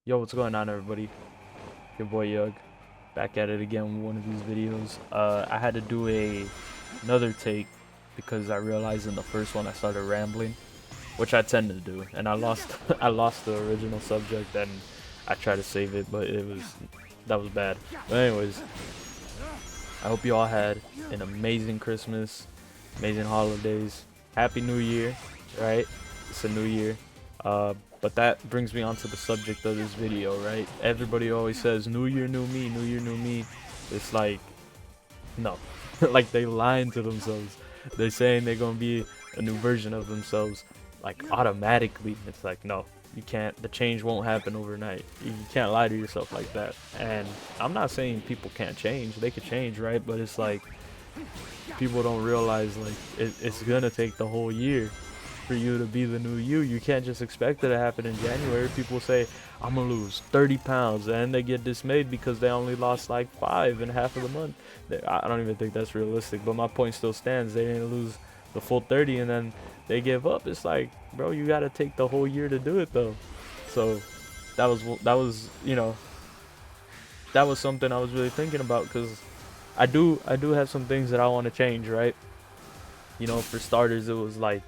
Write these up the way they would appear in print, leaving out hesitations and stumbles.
Yo, what's going on, everybody? Your boy Yhug, back at it again with one of these videos. I had to do another take because I realized in the first one I started rambling, which I tend to do, and I lost I lost the original subject, and I tried to save it, but that was bad. But anyways, I hope you all had an amazing Christmas, amazing holidays, Happy New Year, right? It's a new year. But that brings me on to the subject of this video, right? Everybody always says, New Year, new me, New Year, new me. It's like, no. Like they lying to themselves. They're saying they're gonna be a new version of themselves, like automatically. It's like, no, you can't. The change won't happen overnight. You can't lie to yourself like that. And I'm not saying people can't change. They could change, right? But it's like, people don't realize like it's gonna take the whole year for you to be the new you. You can't just expect it to happen in January. People say, I'm gonna lose 30 pounds, and they get dismayed because they only lost like 5 in half of the month. I don't even think that's realistic, but my point still stands. They didn't lose the full 30 and then they give up. It's like, bro, you gotta take the whole year to do it though. So that was something I was really thinking about, because I do have some things that I want to change, right? For starters, it was like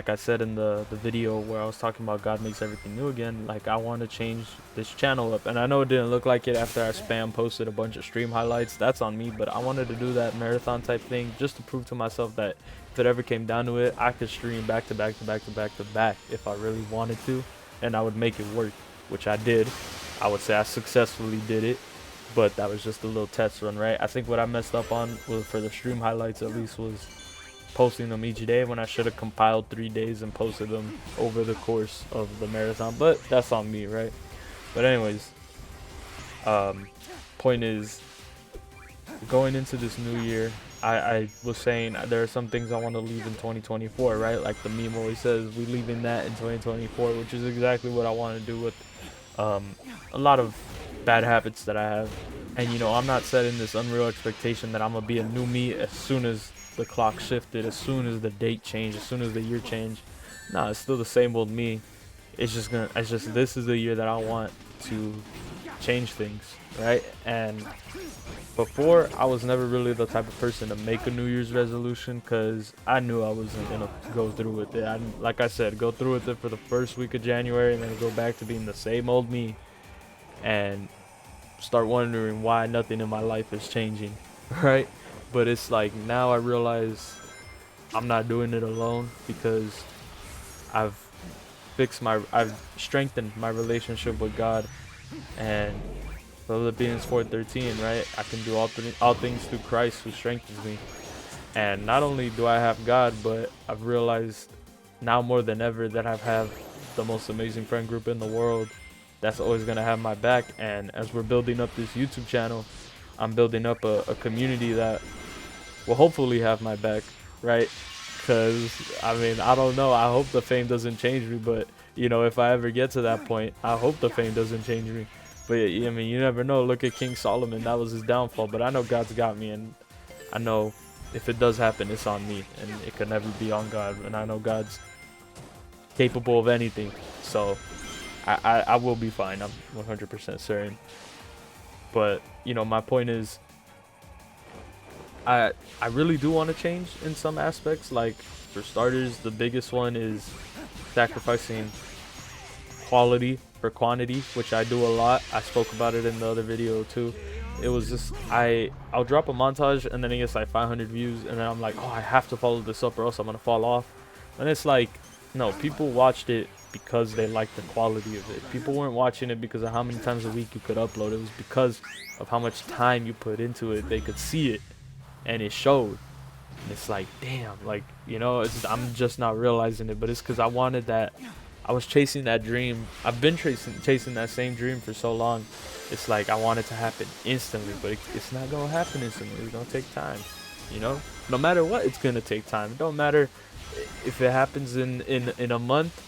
I said in the video where I was talking about God makes everything new again. Like, I want to change this channel up, and I know it didn't look like it after I spam posted a bunch of stream highlights. That's on me, but I wanted to do that marathon type thing just to prove to myself that if it ever came down to it, I could stream back to back to back to back to back if I really wanted to, and I would make it work, which I did. I would say I successfully did it, but that was just a little test run, right? I think what I messed up on was, for the stream highlights at least, was posting them each day, when I should have compiled 3 days and posted them over the course of the marathon. But that's on me, right? But anyways, point is, going into this new year, I was saying there are some things I want to leave in 2024, right? Like the meme always says, we leaving that in 2024, which is exactly what I want to do with a lot of bad habits that I have. And I'm not setting this unreal expectation that I'm gonna be a new me as soon as the clock shifted, as soon as the date changed, as soon as the year changed. Nah, it's still the same old me. It's just this is the year that I want to change things, right? And before, I was never really the type of person to make a New Year's resolution, because I knew I wasn't gonna go through with it. Like I said, go through with it for the first week of January and then go back to being the same old me and start wondering why nothing in my life is changing, right? But it's like, now I realize I'm not doing it alone, because I've I've strengthened my relationship with God. And Philippians 4:13, right? I can do all things through Christ who strengthens me. And not only do I have God, but I've realized now more than ever that I have the most amazing friend group in the world that's always going to have my back. And as we're building up this YouTube channel, I'm building up a community that will hopefully have my back, right? Because, I mean, I don't know. I hope the fame doesn't change me, but, if I ever get to that point, I hope the fame doesn't change me. But, I mean, you never know. Look at King Solomon. That was his downfall. But I know God's got me, and I know if it does happen, it's on me, and it could never be on God. And I know God's capable of anything. So I will be fine. I'm 100% certain. But, my point is, I really do want to change in some aspects. Like, for starters, the biggest one is sacrificing quality for quantity, which I do a lot. I spoke about it in the other video too. It was just, I'll drop a montage and then it gets like 500 views, and then I'm like, oh, I have to follow this up or else I'm gonna fall off. And it's like, no, people watched it because they liked the quality of it. People weren't watching it because of how many times a week you could upload. It was because of how much time you put into it. They could see it, and it showed. And it's like, damn, like, I'm just not realizing it, but it's because I wanted that. I was chasing that dream. I've been chasing that same dream for so long. It's like I want it to happen instantly, but it's not gonna happen instantly. It's gonna take time, no matter what. It's gonna take time. It don't matter if it happens in a month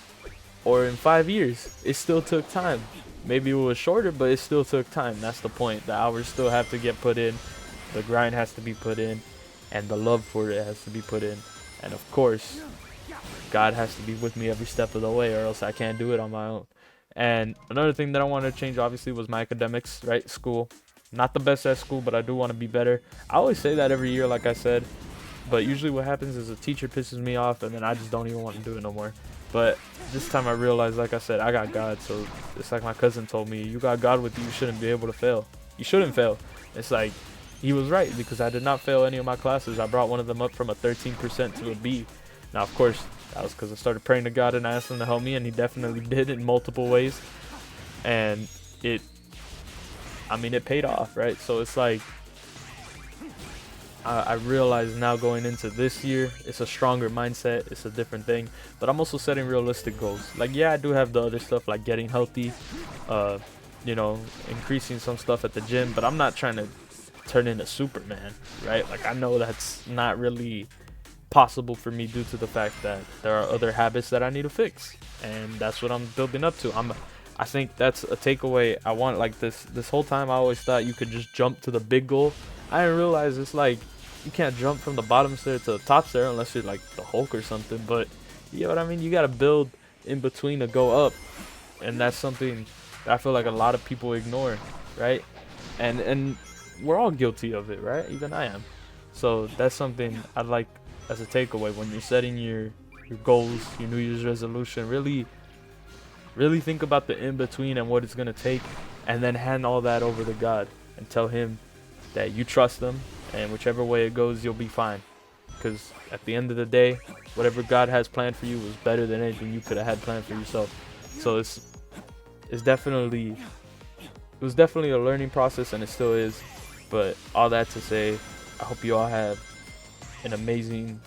or in 5 years. It still took time. Maybe it was shorter, but it still took time. That's the point. The hours still have to get put in, the grind has to be put in, and the love for it has to be put in. And of course, God has to be with me every step of the way, or else I can't do it on my own. And another thing that I wanted to change obviously was my academics, right? School. Not the best at school, but I do want to be better. I always say that every year, like I said, but usually what happens is a teacher pisses me off and then I just don't even want to do it no more. But this time I realized, like I said, I got God. So it's like my cousin told me, you got God with you, you shouldn't be able to fail. You shouldn't fail. It's like, he was right, because I did not fail any of my classes. I brought one of them up from a 13% to a B. Now, of course, that was because I started praying to God and I asked him to help me, and he definitely did in multiple ways. And it paid off, right? So it's like, I realize now going into this year, it's a stronger mindset, it's a different thing, but I'm also setting realistic goals. Like, yeah, I do have the other stuff like getting healthy, you know, increasing some stuff at the gym, but I'm not trying to turn into Superman, right? Like, I know that's not really possible for me due to the fact that there are other habits that I need to fix, and that's what I'm building up to. I think that's a takeaway. I want, like, this whole time I always thought you could just jump to the big goal. I didn't realize it's like you can't jump from the bottom stair to the top stair unless you're like the Hulk or something, but you know what I mean? You got to build in between to go up, and that's something that I feel like a lot of people ignore, right? And we're all guilty of it, right? Even I am. So that's something I'd like as a takeaway when you're setting your goals, your New Year's resolution. Really think about the in-between and what it's going to take, and then hand all that over to God and tell him that you trust him, and whichever way it goes, you'll be fine. Because at the end of the day, whatever God has planned for you was better than anything you could have had planned for yourself. So it was definitely a learning process, and it still is. But all that to say, I hope you all have an amazing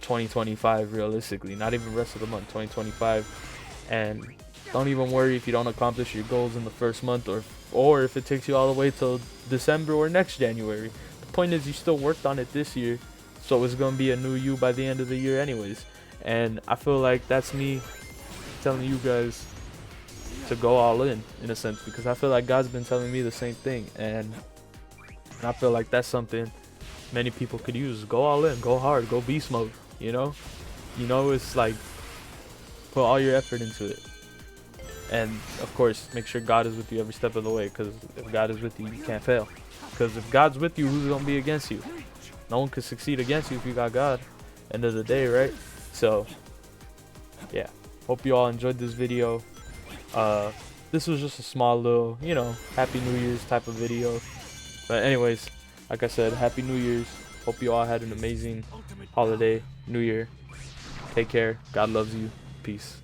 2025, realistically. Not even rest of the month, 2025. And don't even worry if you don't accomplish your goals in the first month, or if it takes you all the way till December or next January. The point is, you still worked on it this year, so it's going to be a new you by the end of the year anyways. And I feel like that's me telling you guys to go all in a sense, because I feel like God's been telling me the same thing, and I feel like that's something many people could use. Go all in, go hard, go beast mode, you know? It's like, put all your effort into it. And of course, make sure God is with you every step of the way, because if God is with you, you can't fail. Because if God's with you, who's going to be against you? No one can succeed against you if you got God. End of the day, right? So, yeah. Hope you all enjoyed this video. This was just a small little, Happy New Year's type of video. But anyways, like I said, Happy New Year's. Hope you all had an amazing holiday, New Year. Take care. God loves you. Peace.